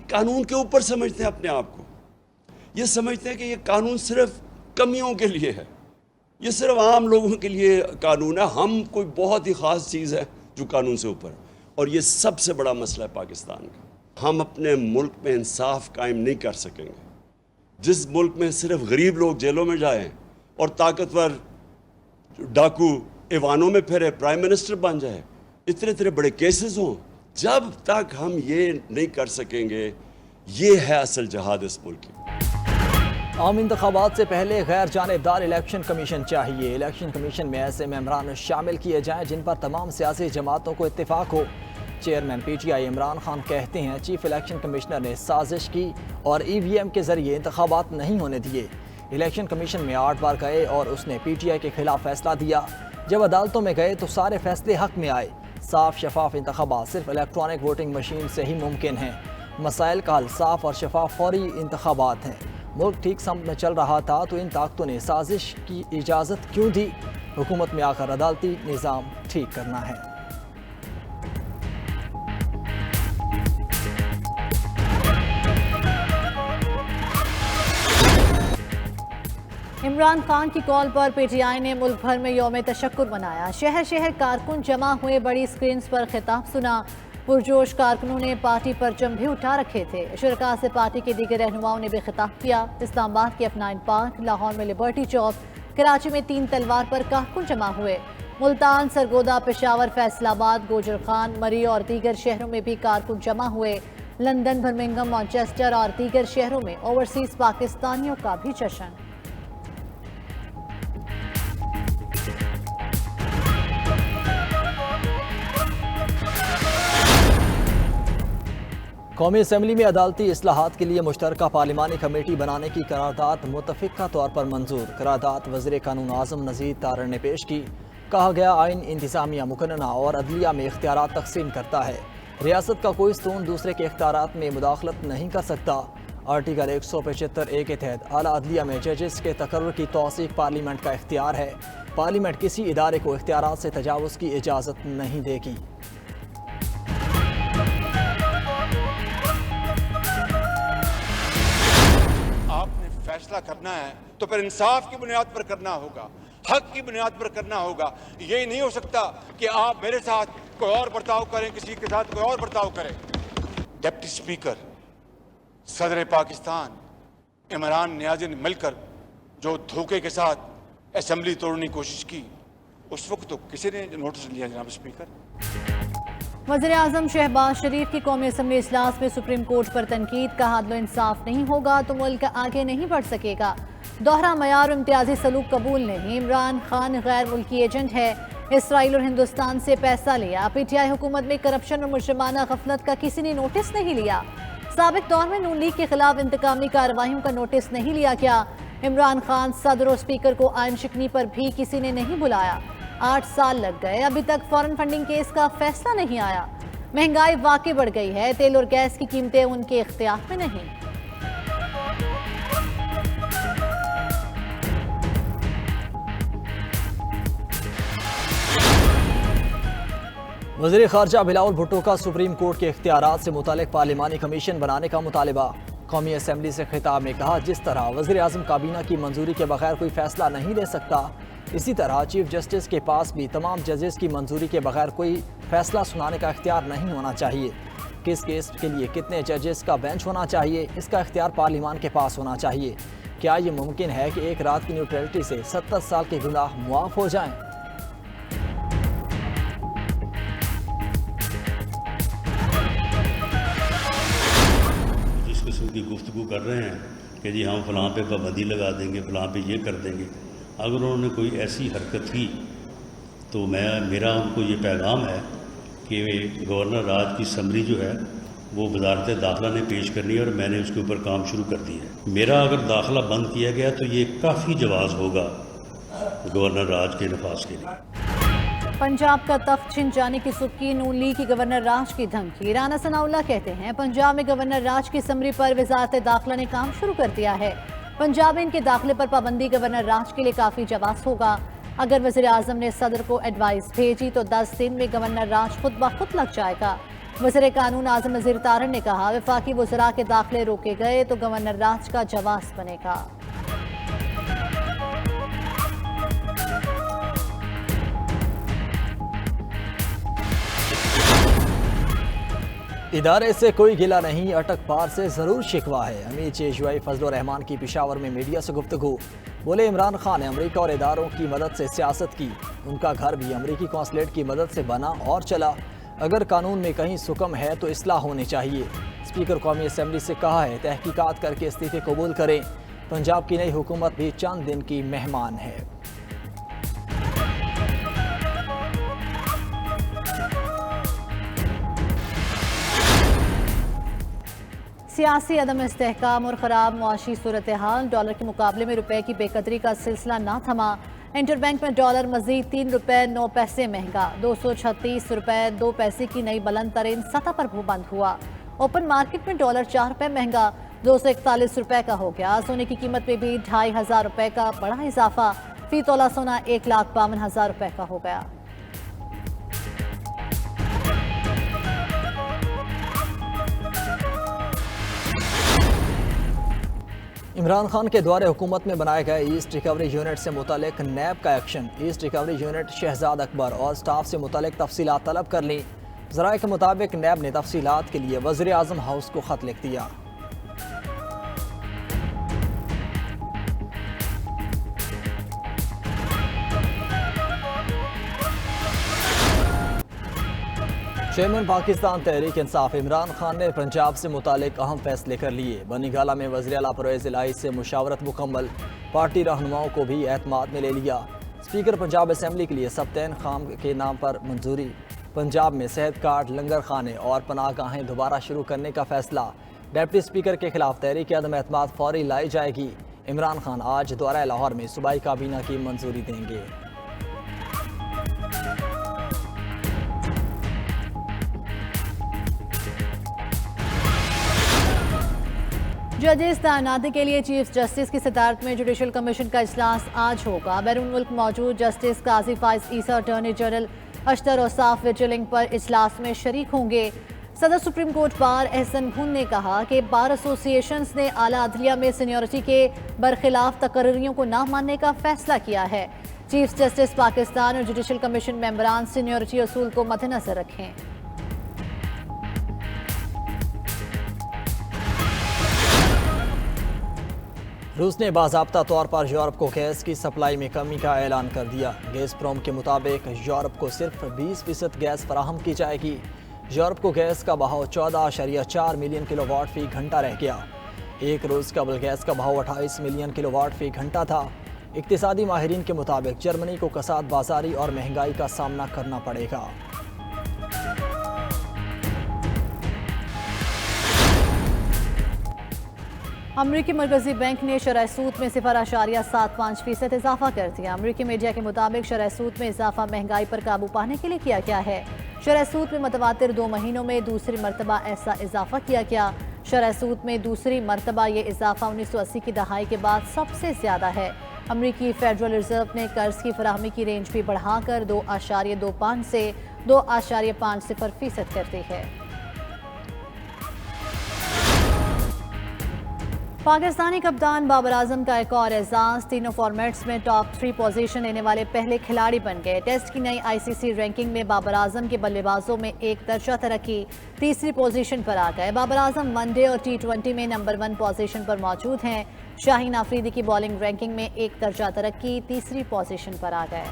कानून के ऊपर समझते हैं अपने आप को। ये समझते हैं कि ये कानून सिर्फ कमियों के लिए है, ये सिर्फ आम लोगों के लिए कानून है, हम कोई बहुत ही ख़ास चीज़ है जो कानून से ऊपर। और ये सबसे बड़ा मसला है पाकिस्तान का। हम अपने मुल्क में इंसाफ कायम नहीं कर सकेंगे जिस मुल्क में सिर्फ गरीब लोग जेलों में जाएं और ताकतवर डाकू ईवानों में फिरे, प्राइम मिनिस्टर बन जाए, इतने इतने बड़े केसेस हों। जब तक हम ये नहीं कर सकेंगे, ये है असल जहाद इस मुल्क की। आम इंतखाबात से पहले गैर जानिबदार इलेक्शन कमीशन चाहिए। इलेक्शन कमीशन में ऐसे मेंबरान शामिल किए जाएं जिन पर तमाम सियासी जमातों को इत्तेफाक हो। चेयरमैन PTI इमरान खान कहते हैं चीफ इलेक्शन कमिश्नर ने साजिश की और EVM के जरिए इंतखाबात नहीं होने दिए। इलेक्शन कमीशन में 8 बार गए और उसने PTI के खिलाफ फैसला दिया। जब अदालतों में गए तो सारे फैसले हक में आए। साफ शफाफ इंतखाबात सिर्फ इलेक्ट्रॉनिक वोटिंग मशीन से ही मुमकिन है। मसाइल का हल साफ और शफाफ फौरी इंतखाबात हैं। मुल्क ठीक समत में चल रहा था तो इन ताकतों ने साजिश की इजाज़त क्यों दी? हुकूमत में आकर अदालती निज़ाम ठीक करना है। इमरान खान की कॉल पर PTI ने मुल्क भर में यौम तशक्कुर मनाया। शहर शहर कारकुन जमा हुए, बड़ी स्क्रीन पर खिताब सुना। पुरजोश कारकुनों ने पार्टी परचम भी उठा रखे थे। शुरका से पार्टी के दीगर रहनुमाओं ने भी खिताब किया। इस्लामाबाद के F9 पार्क, लाहौर में लिबर्टी चौक, कराची में 3 तलवार पर कारकुन जमा हुए। मुल्तान, सरगोदा, पेशावर, फैसलाबाद, गोजर खान, मरी और दीगर शहरों में भी कारकुन जमा हुए। लंदन, बर्मिंघम, मैनचेस्टर और दीगर शहरों में ओवरसीज पाकिस्तानियों का भी जश्न। कौमी असम्बली में अदालती इस्लाहात के लिए मुश्तरका पार्लिमानी कमेटी बनाने की करारदाद मुतफ़िक़ा तौर पर मंजूर। करारदाद वज़ीर कानून आज़म नज़ीर तारड़ ने पेश की। कहा गया आइन इंतज़ामिया, मुकन्ना और अदलिया में इख्तियारात तकसीम करता है। रियासत का कोई स्तून दूसरे के इख्तियारात में मुदाखलत नहीं कर सकता। आर्टिकल 175A के तहत आला अदलिया में जजेस के तकर्रुर की तौसीक़ पार्लियामेंट का इख्तियार है। पार्लियामेंट किसी इदारे को इख्तियारात से तजावुज़ की इजाज़त नहीं देगी। फैसला करना है तो फिर इंसाफ की बुनियाद पर करना होगा, हक की बुनियाद पर करना होगा। ये नहीं हो सकता कि आप मेरे साथ कोई और बर्ताव करें, किसी के साथ कोई और बर्ताव करें। डिप्टी स्पीकर सदर पाकिस्तान इमरान नियाज़ी ने मिलकर जो धोखे के साथ असेंबली तोड़ने की कोशिश की, उस वक्त तो किसी ने नोटिस लिया जनाब स्पीकर। वज़ीर आज़म शहबाज शरीफ की कौमी असम्बली इजलास में सुप्रीम कोर्ट पर तनकीद। कहा अदल इंसाफ नहीं होगा तो मुल्क आगे नहीं बढ़ सकेगा। दोहरा मयार और इम्तियाजी सलूक कबूल नहीं। इमरान खान गैर मुल्की एजेंट है। इसराइल और हिंदुस्तान से पैसा लिया। PTI हुकूमत में करप्शन और मुजरिमाना गफलत का किसी ने नोटिस नहीं लिया। साबिक दौर में नून लीग के खिलाफ इंतकामी कार्रवाइयों का नोटिस नहीं लिया क्या? इमरान खान सदर और स्पीकर को आइन शिकनी पर भी किसी ने नहीं बुलाया। 8 साल लग गए, अभी तक फॉरेन फंडिंग केस का फैसला नहीं आया। महंगाई वाकई बढ़ गई है, तेल और गैस की कीमतें उनके इख्तियार में नहीं। वज़ीर ख़ारजा बिलावल भुट्टो का सुप्रीम कोर्ट के इख्तियारात से मुतालिक पार्लिमानी कमीशन बनाने का मुतालिबा। कौमी असम्बली से खिताब में कहा, जिस तरह वज़ीर आज़म काबीना की मंजूरी के बगैर कोई फैसला नहीं ले सकता, इसी तरह चीफ जस्टिस के पास भी तमाम जजेस की मंजूरी के बगैर कोई फैसला सुनाने का इख्तियार नहीं होना चाहिए। किस केस के लिए कितने जजेस का बेंच होना चाहिए, इसका इख्तियार पार्लिमान के पास होना चाहिए। क्या ये मुमकिन है कि एक रात की न्यूट्रलिटी से 70 साल के गुनाह मुआफ़ हो जाएं? जिस किस्म की गुफ्तगू कर रहे हैं कि जी हम फ़लाँ पे पाबंदी लगा देंगे, फ़लाँ पे ये कर देंगे, अगर उन्होंने कोई ऐसी हरकत की तो मेरा उनको ये पैगाम है कि गवर्नर राज की समरी जो है वो वजारत दाखिला ने पेश करनी है और मैंने उसके ऊपर काम शुरू कर दिया है। मेरा अगर दाखिला बंद किया गया तो ये काफ़ी जवाज़ होगा गवर्नर राज के नफाज के लिए। पंजाब का तख्त छिन जाने की सुबकी, नून लीग की गवर्नर राज की धमकी। राना सनाउल्लाह कहते हैं पंजाब में गवर्नर राज की समरी पर वजारत दाखिला ने काम शुरू कर दिया है। पंजाब में इनके दाखिले पर पाबंदी गवर्नर राज के लिए काफ़ी जवाब होगा। अगर वज़ीर आज़म ने सदर को एडवाइस भेजी तो 10 दिन में गवर्नर राज खुद ब खुद लग जाएगा। वज़ीर कानून आज़म नज़ीर तारड़ ने कहा, वफाकी वज़रा के दाखिले रोके गए तो गवर्नर राज का जवाब बनेगा। इदारे से कोई गिला नहीं, अटक पार से जरूर शिकवा है। अमीर चेशवाई फजलुर रहमान की पिशावर में मीडिया से गुफ्तगू। बोले, इमरान खान ने अमरीका और इदारों की मदद से सियासत की, उनका घर भी अमरीकी कौंसलेट की मदद से बना और चला। अगर कानून में कहीं सुकम है तो इस्लाह होनी चाहिए। स्पीकर कौमी असम्बली से कहा है, तहकीकात करके इस्तीफे कबूल करें। पंजाब की नई हुकूमत भी चंद दिन की मेहमान है। सियासी अदम इस्तेहकाम और ख़राब मुआशी सूरत हाल, डॉलर के मुकाबले में रुपए की बेकदरी का सिलसिला ना थमा। इंटरबैंक में डॉलर मजीद 3 रुपए 9 पैसे महंगा, 236 रुपए 2 पैसे की नई बुलंद तरीन सतह पर बंद हुआ। ओपन मार्केट में डॉलर 4 रुपए महंगा 241 रुपए का हो गया। सोने की कीमत में भी 2500 रुपए का बड़ा इजाफा, फी तोला सोना 1,52,000 रुपए का हो गया। इमरान खान के द्वारे हुकूमत में बनाए गए ईस्ट रिकवरी यूनिट से मुतालिक नैब का action. East recovery unit Shahzad Akbar और स्टाफ से मुतालिक तफसीलात तलब कर ली। ज़राए के मुताबिक नैब ने तफसीलात के लिए वज़ीर आज़म हाउस को ख़त लिख दिया। चेयरमैन पाकिस्तान तहरीक इंसाफ इमरान खान ने पंजाब से मुतालिक अहम फैसले कर लिए। बनीगाला में वज़ीर आला परवेज़ इलाही से मुशावरत मुकम्मल, पार्टी रहनुमाओं को भी एतमाद में ले लिया। स्पीकर पंजाब असम्बली के लिए सब्तैन खाम के नाम पर मंजूरी। पंजाब में सेहत कार्ड, लंगर खाने और पनाहगाहें दोबारा शुरू करने का फैसला। डिप्टी स्पीकर के खिलाफ तहरीक अदम एतमाद फौरी लाई जाएगी। इमरान खान आज दौरा लाहौर में सूबाई काबीना की मंजूरी देंगे। जजेस तैनाती के लिए चीफ जस्टिस की सदारत में जुडिशल कमीशन का इजलास आज होगा। बैरून मुल्क मौजूद जस्टिस काजी फाइज ईसा, अटॉर्नी जनरल अशतर औसाफ विजिलिंग पर इजलास में शरीक होंगे। सदर सुप्रीम कोर्ट बार एहसन खुन ने कहा कि बार एसोसिएशंस ने आला अदलिया में सीनियरिटी के बरखिलाफ तकर्रियों को न मानने का फैसला किया है। चीफ जस्टिस पाकिस्तान और जुडिशल कमीशन मेंबरान सीनियरिटी असूल को मद्देनजर रखें। रूस ने बाज़ाब्ता तौर पर यूरोप को गैस की सप्लाई में कमी का ऐलान कर दिया। गैसप्रोम के मुताबिक यूरोप को सिर्फ 20% गैस फराहम की जाएगी। यूरोप को गैस का बहाव 14.4 मिलियन किलोवाट फी घंटा रह गया। एक रोज़ कबल गैस का बहाव 28 मिलियन किलोवाट फी घंटा था। इक्तिसादी माहिरीन के मुताबिक जर्मनी को कसाद बाजारी और महंगाई का सामना करना पड़ेगा। अमरीकी मरकजी बैंक ने शरह सूद में 0.75% इजाफा कर दिया। अमरीकी मीडिया के मुताबिक शरह सूद में इजाफा महंगाई पर काबू पाने के लिए किया गया है। शरह सूद में मुतवातिर 2 महीनों में दूसरी मरतबा ऐसा इजाफा किया गया। शरह सूद में दूसरी मरतबा ये इजाफा 1980 की दहाई के बाद सबसे ज्यादा है। अमरीकी फेडरल रिजर्व ने कर्ज की फराहमी की रेंज भी बढ़ाकर 2.25 से 2.50% कर दी है। पाकिस्तानी कप्तान बाबर आजम का एक और एजाज, तीनों फॉर्मेट्स में टॉप 3 पोजीशन लेने वाले पहले खिलाड़ी बन गए। टेस्ट की नई आईसीसी रैंकिंग में बाबर आजम के बल्लेबाजों में एक दर्जा तरक्की, तीसरी पोजीशन पर आ गए। बाबर आजम वनडे और T20 में नंबर 1 पोजीशन पर मौजूद हैं। शाहीन आफरीदी की बॉलिंग रैंकिंग में एक दर्जा तरक्की, तीसरी पोजीशन पर आ गए।